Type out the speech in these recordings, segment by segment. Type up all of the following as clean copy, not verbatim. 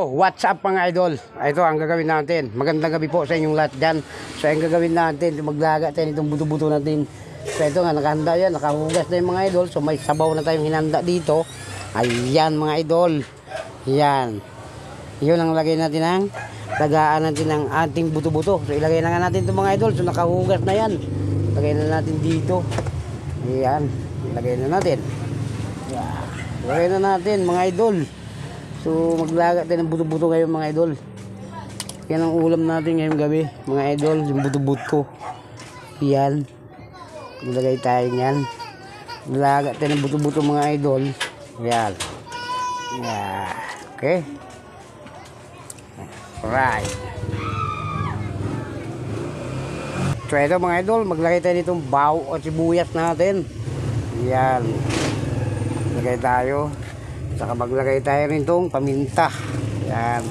So, what's up mga idol? Ito ang gagawin natin. Magandang gabi po sa inyong lahat dyan. So, ang gagawin natin, maglaga tayo nitong buto-buto natin. So, ito nga, nakahanda yan. Nakahugas na yung mga idol. So, may sabaw na tayong hinanda dito. Ayan mga idol. Yan. Yun ang lagay natin ang lagaan natin ng ating buto-buto. So, ilagay na nga natin itong mga idol. So, nakahugas na yan. Lagay na natin dito. Ayan. Lagay na natin. Yan. Lagay na natin mga idol. So maglaga tayo ng buto-buto ngayon mga idol. Yan ang ulam natin ngayong gabi mga idol, yung buto-buto. Yan. Maglagay tayo niyan. Maglaga tayo ng buto-buto mga idol. Yan. Yan. Okay. Alright. So ito mga idol, maglagay tayo nitong baw o sibuyas natin. Yan. Maglagay tayo. Saka maglagay tayo rin itong paminta. Yan.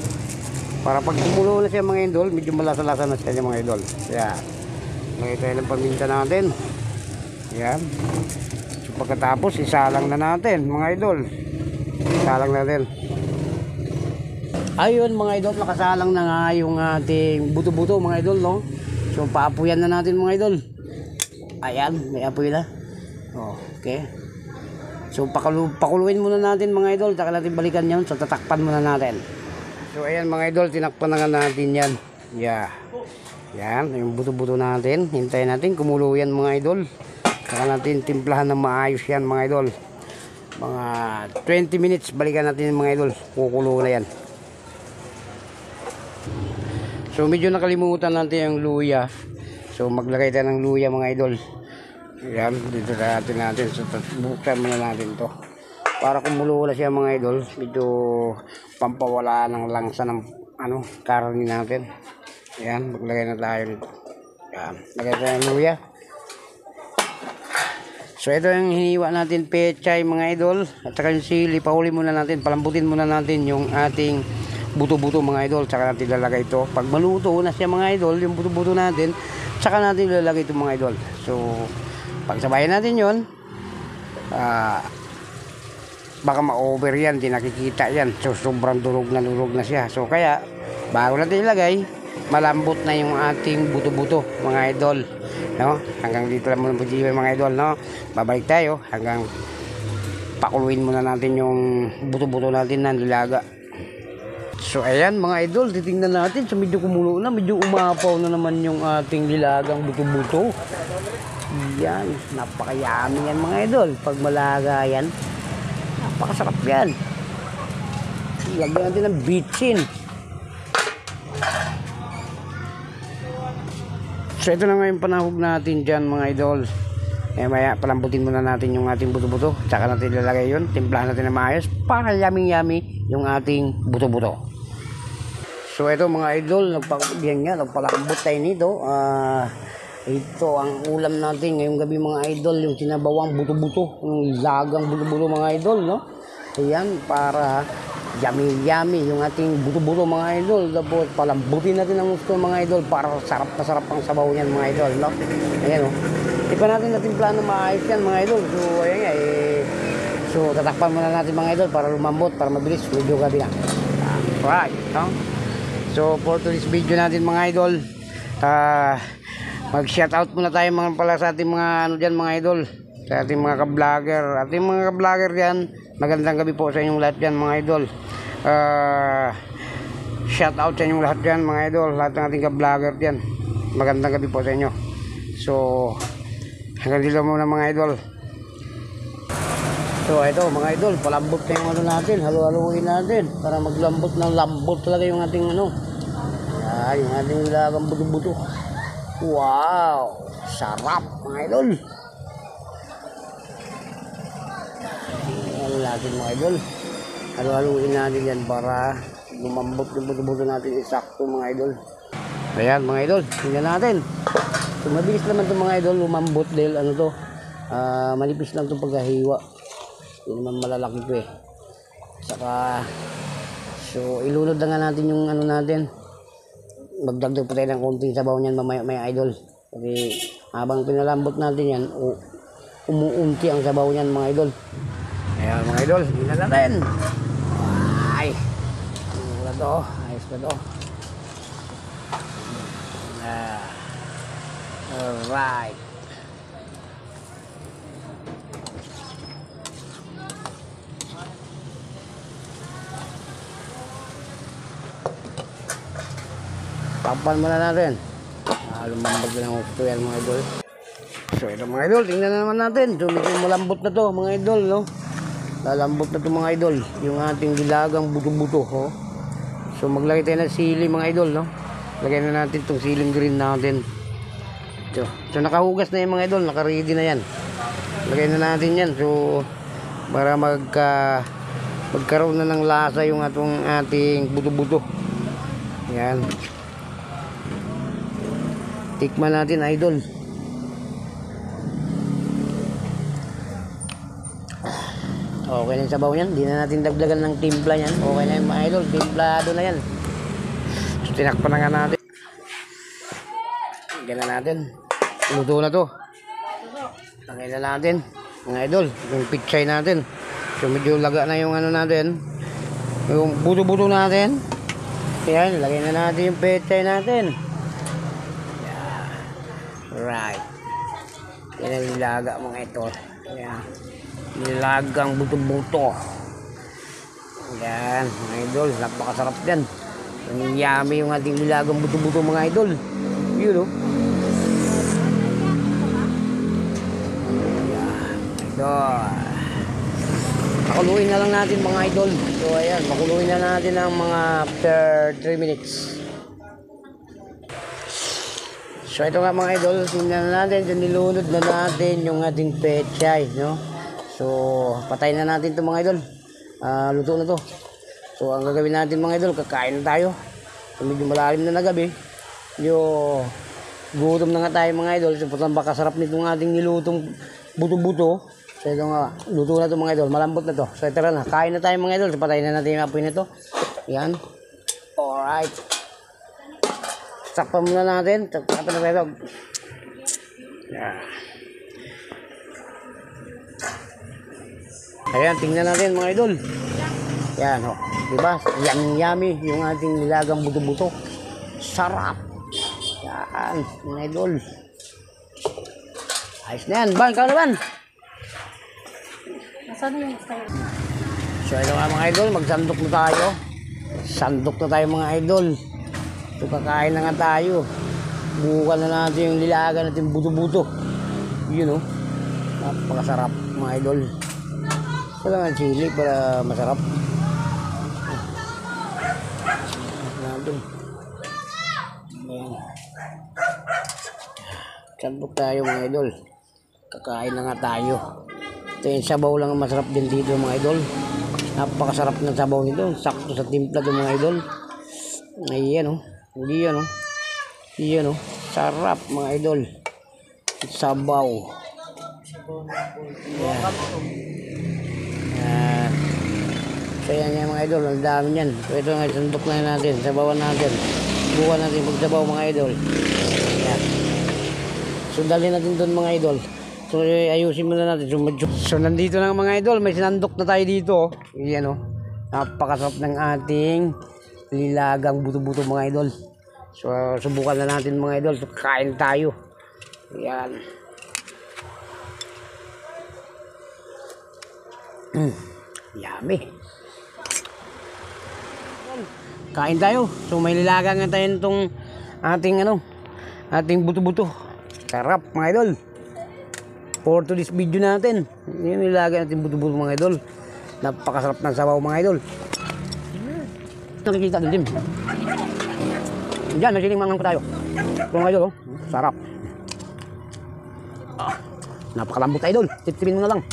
Para pag kumulo na siya mga idol, medyo malasa-lasa na siya mga idol. Yan. Maglagay tayo ng paminta natin. Yan. So pagkatapos, isalang na natin mga idol. Isalang natin. Ayun mga idol, nakasalang na nga yung ating buto-buto mga idol, no? So paapuyan na natin mga idol. Ayan, may apoy na. Oh, okay. So pakuluin muna natin mga idol, saka natin balikan yan. So tatakpan muna natin. So ayan mga idol, tinakpan na nga natin yan. Yeah. Yan, yung buto-buto natin. Hintayin natin kumulo yan mga idol. Saka natin timplahan ng maayos yan mga idol. Mga 20 minutes balikan natin mga idol. Kukulo na yan. So medyo nakalimutan natin yung luya. So maglagay tayo ng luya mga idol. Yan, dito natin. So, buksan muna natin to. Para kumulo na siya mga idol. Medyo pampawala ng langsa ng karne natin. Yan, maglagay na tayo nito. Yan, lagay tayo ng luya. So, ito yung hiniwa natin pechay mga idol. At saka yung sili, pahuli muna natin. Palambutin muna natin yung ating buto-buto mga idol. Saka natin lalagay ito. Pag maluto na siya mga idol, yung buto-buto natin, saka natin lalagay ito mga idol. So, pagsabayan natin yun, baka ma-over yan, di nakikita yan. So sobrang durog na siya. So kaya bago natin ilagay, malambot na yung ating buto-buto mga idol, no? Hanggang dito lang muna po mga idol, no? Babalik tayo hanggang pakuluin muna natin yung buto-buto natin na nilaga. So ayan mga idol, titingnan natin. So medyo kumulo na, medyo umapaw na naman yung ating nilagang buto-buto. Yan, napakayami yan mga idol. Pag malaga yan, napakasarap yan. Lagyan natin ng bitsin. So ito na nga yung panahog natin dyan mga idol. Maya palambutin muna natin yung ating buto-buto. Tsaka natin ilalagay yun. Timplahan natin na maayos para yummy-yummy yung ating buto-buto. So ito mga idol, nagpalambot tayo nito. Ito ang ulam natin ngayong gabi mga idol, yung tinabawang buto-buto, yung lagang buto-buto mga idol, no? Ayan, para yummy-yummy yung ating buto-buto mga idol. Tapos palambutin natin ang gusto mga idol para sarap na sarap ang sabaw niyan mga idol, no? Ayan, oh. Ipa natin plano maayos yan mga idol. So ayan, so tatakpan muna natin mga idol para lumambot, para mabilis. Medyo gabi na. Right, no? So for today's video natin mga idol, mag-shoutout muna tayo mga pala sa ating mga dyan mga idol, sa ating mga ka-vlogger. Ating mga ka-vlogger dyan, magandang gabi po sa inyong lahat dyan mga idol. Shoutout sa inyong lahat dyan mga idol, lahat ng ating ka-vlogger dyan. Magandang gabi po sa inyo. So hanggang dito muna mga idol. So ito mga idol, palambot na yung natin, halo-haloin natin para maglambot ng lambot talaga yung ating yan, yung ating nilagang buto-buto. Wow, sarap mga idol. Ano natin mga idol, halo-haloin natin yan para lumambot yung buto-buto natin isakto mga idol. Ayan mga idol, tingnan natin. So mabilis naman itong mga idol lumambot dahil manipis lang itong pagkahiwa. Hindi naman malalaki ito eh. Saka so ilunod na nga natin yung natin. Magdagdag pa tayo ng konting sabaw niyan mamaya idol. Kasi habang pinalambot natin yan, umuunti ang sabaw niyan mga idol. Ayan mga idol, tingnan natin. Ay, to. Ayos pa to. Alright. Tapan muna natin. Lumambag na ng tuyan mga idol. So ito mga idol, tingnan na naman natin. So medyo malambot na to mga idol, no? Lalambot na to mga idol. Yung ating dilagang buto-buto, oh. So maglagay tayo ng sili mga idol, no? Lagay na natin itong siling green natin. So nakahugas na yung mga idol, naka-ready na yan. Lagay na natin yan. So para magkaroon na ng lasa yung ating buto-buto. Yan. Tikman natin idol. Okay na yung sabaw yan. Hindi na natin dagdagan ng timpla yan. Okay na yung mga idol. Timplado na yan. So tinakpan na nga natin. Lagyan na natin. Luto na to. Lagyan na natin mga idol. Yung pichay natin. So medyo laga na yung ano natin. Yung buto-buto natin. Ayan. Lagyan na natin yung pichay natin. Right. Yan ang nilaga mga ito. Yan. Nilagang buto-buto. Yan mga idol. Napakasarap yan. Yummy yung ating nilagang buto-buto mga idol. Yun o. Yan. Idol. Pakuluin na lang natin mga idol. So ayan. Pakuluin na natin ang mga after 3 minutes. So ito nga mga idol, tingnan na natin, so, nilunod na natin yung ating pechay, no? So patayin na natin ito mga idol. Luto na to. So ang gagawin natin mga idol, kakain na tayo. So medyo malalim na gabi. Medyo gutom na nga tayo mga idol. So pakasarap nitong ating nilutong buto-buto. So ito nga, luto na to mga idol, malambot na to. So ito na, kain na tayo mga idol. So patayin na natin yung apoy na to. Yan. Alright. Sakpan muna natin. Sakpan na tayo. Yeah. Ayan, tingnan natin mga idol. Yan, oh. Diba? Yummy yung ating nilagang buto-buto. Sarap. Yan, mga idol. Ayos na yan. Ban, ikaw na ban. Nasaan na yung style? So, ito nga mga idol. Magsandok na tayo. Sandok na tayo mga idol. So kakain na nga tayo. Bukan na natin yung lilaga natin buto-buto. Yun o. Napakasarap mga idol. Kailangan chili para masarap. Natin. Ayan. Sandok tayo mga idol. Kakain na nga tayo. Ito yung sabaw lang ang masarap din dito mga idol. Napakasarap ng sabaw nito. Sakto sa timpla ito mga idol. Ayan o. Hindi yan o. Yan o. Sarap mga idol. Sabaw. Yan. So yan yan mga idol. Ang dami yan. So ito nga. Sandok na natin. Sabawan natin. Bukan natin pagsabaw mga idol. Yan. So dali natin doon mga idol. So ayusin muna natin. So nandito na mga idol. May sinandok na tayo dito. Yan o. Napakasarap ng ating lilagang buto-buto mga idol. So subukan na natin mga idol. So kain tayo. Yan. Yummy. Kain tayo. So may lilaga nga tayo nitong ating buto-buto. Sarap mga idol. For to this video natin. Yung nilaga natin buto-buto mga idol. Napakasarap ng sabaw mga idol. Nakikita din. Diyan, nasiling mangang ko tayo. Kung idol, oh. Sarap. Napakalambot idol. Titipin mo na lang.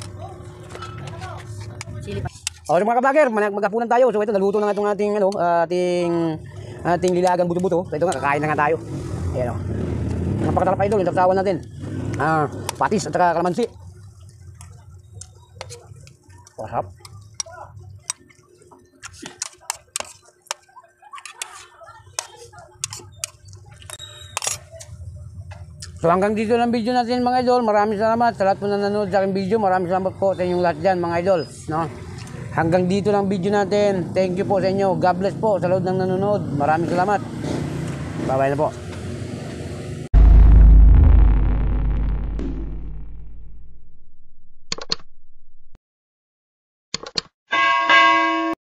Chili pa. O, mga ka-vlogger, magkapunan tayo. So ito, naluto na nga itong ating lilagang buto-buto. So ito nga, kakain na nga tayo. Ayan o. Napakatarap idol, yung tapsawan natin. Patis at saka kalamansi. Sarap. So hanggang dito lang video natin mga idol. Maraming salamat sa lahat po na nanonood sa aking video. Maraming salamat po sa inyong lahat dyan mga idol. No? Hanggang dito lang video natin. Thank you po sa inyo. God bless po sa lahat ng nanonood. Maraming salamat. Bye-bye na po.